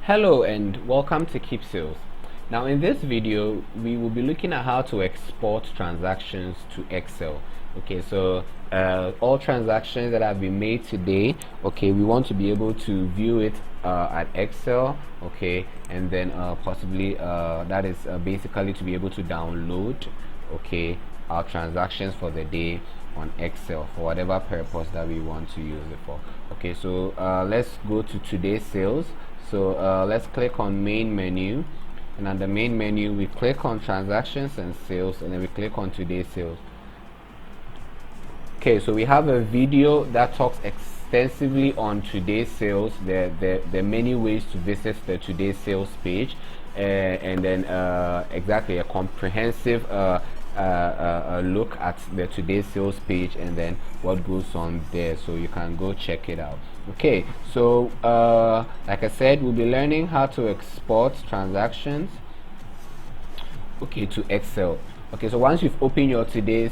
Hello and welcome to Keepsales. Now in this video we will be looking at how to export transactions to Excel. Okay, so all transactions that have been made today, okay, we want to be able to view it at Excel, okay, and then possibly that is basically to be able to download, okay, our transactions for the day on Excel for whatever purpose that we want to use it for. Okay, so let's go to today's sales. So let's click on main menu, and on the main menu we click on transactions and sales, and then we click on today's sales. Okay, so we have a video that talks extensively on today's sales, the many ways to visit the today's sales page, and then exactly a comprehensive look at the today's sales page and then what goes on there, so you can go check it out. Okay, so like I said, we'll be learning how to export transactions, okay, to Excel. Okay, so once you've opened your today's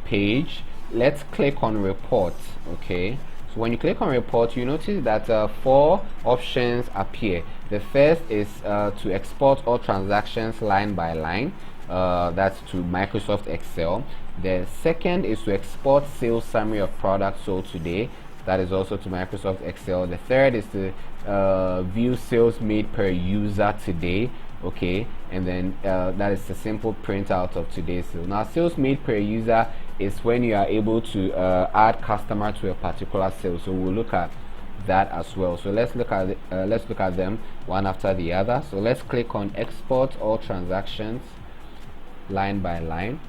page, let's click on report. Okay, so when you click on report, you notice that 4 options appear. The first is to export all transactions line by line. That's to Microsoft Excel. The second is to export sales summary of products sold today. That is also to Microsoft Excel. The third is to view sales made per user today. Okay, and then that is a simple printout of today's sales. Now, sales made per user is when you are able to add customer to a particular sale. So we'll look at that as well. So let's look at them one after the other. So let's click on export all transactions line by line.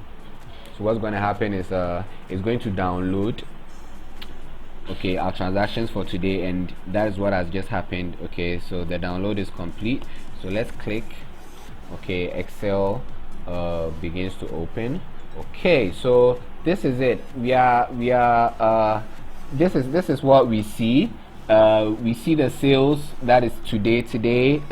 So what's going to happen is it's going to download, okay, our transactions for today, and that is what has just happened. Okay, so the download is complete. So let's click. Okay, Excel begins to open. Okay, so this is it. This is what we see. We see the sales that is today.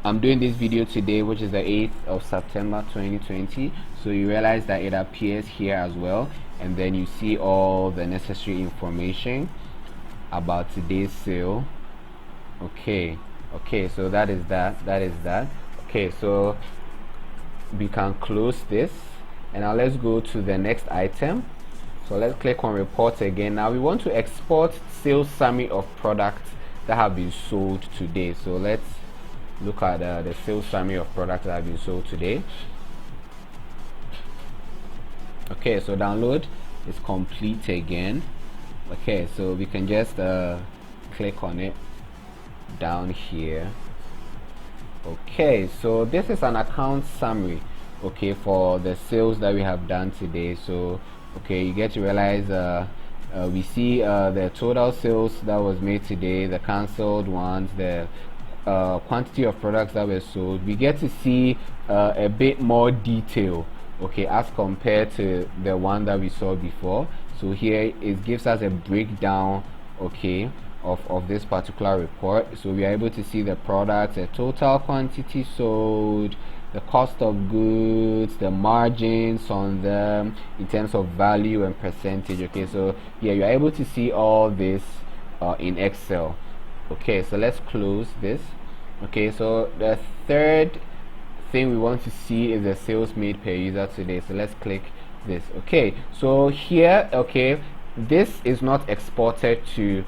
I'm doing this video today, which is the 8th of September 2020. So you realize that it appears here as well, and then you see all the necessary information about today's sale. Okay, so that is that. Okay, so we can close this, and now let's go to the next item. So let's click on report again. Now we want to export sales summary of products that have been sold today. So let's look at the sales summary of products that have been sold today. Okay, so download is complete again. Okay, so we can just click on it down here. Okay, so this is an account summary, okay, for the sales that we have done today. So okay, you get to realize we see the total sales that was made today, the cancelled ones, the quantity of products that were sold. We get to see a bit more detail, okay, as compared to the one that we saw before. So here it gives us a breakdown, okay, of this particular report. So we are able to see the products, the total quantity sold, the cost of goods, the margins on them in terms of value and percentage. Okay, so yeah, you are able to see all this in Excel. Okay, so let's close this. Okay, so the third thing we want to see is the sales made per user today. So let's click this. Okay, so here, okay, this is not exported to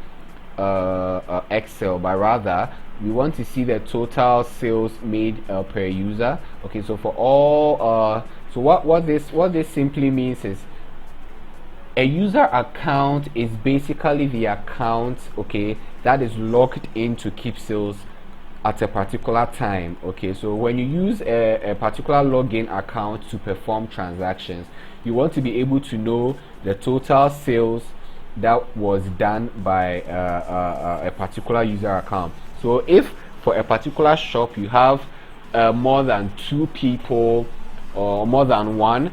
Excel, but rather we want to see the total sales made per user. Okay, so for all so what this simply means is a user account is basically the account, okay, that is logged into Keepsales at a particular time. Okay, so when you use a particular login account to perform transactions, you want to be able to know the total sales that was done by a particular user account. So if for a particular shop you have more than 2 people or more than one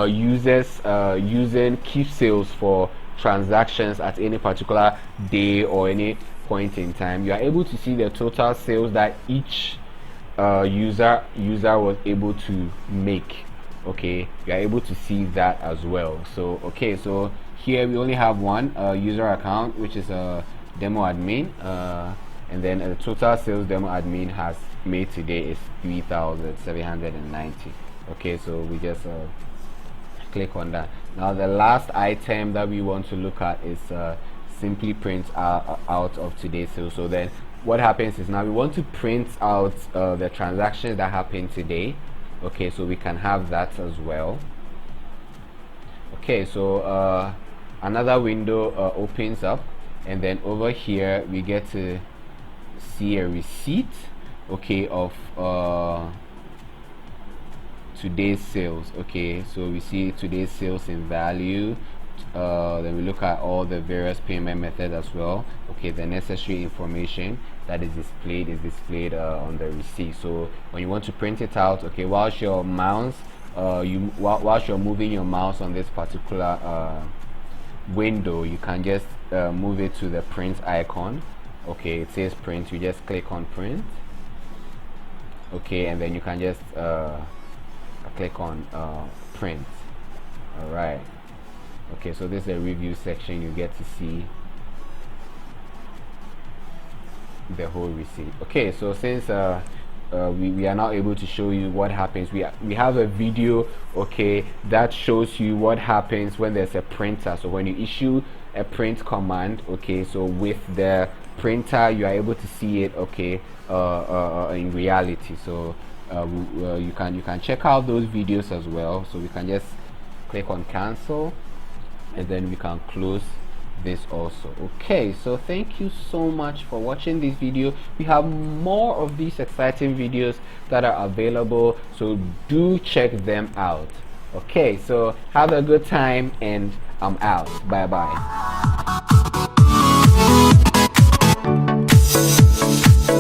users using Keepsales for transactions at any particular day or any point in time, you are able to see the total sales that each user was able to make. Okay, you are able to see that as well. So okay, so here we only have one user account, which is a demo admin, and then the total sales demo admin has made today is 3,790. Okay, so we just click on that. Now the last item that we want to look at is simply print out of today's sales. So then what happens is, now we want to print out the transactions that happened today. Okay, so we can have that as well. Okay, so another window opens up, and then over here we get to see a receipt, okay, of today's sales. Okay, so we see today's sales in value. Then we look at all the various payment methods as well. Okay, the necessary information that is displayed on the receipt. So when you want to print it out, okay, whilst your mouse whilst you're moving your mouse on this particular window, you can just move it to the print icon. Okay, it says print, you just click on print. Okay, and then you can just click on print. All right. Okay, so this is the review section. You get to see the whole receipt. Okay, so since we are not able to show you what happens, we have a video, okay, that shows you what happens when there's a printer. So when you issue a print command, okay, so with the printer you are able to see it, okay, in reality. So you can check out those videos as well. So we can just click on cancel, and then we can close this also. Okay, so thank you so much for watching this video. We have more of these exciting videos that are available, so do check them out. Okay, so have a good time, and I'm out. Bye bye.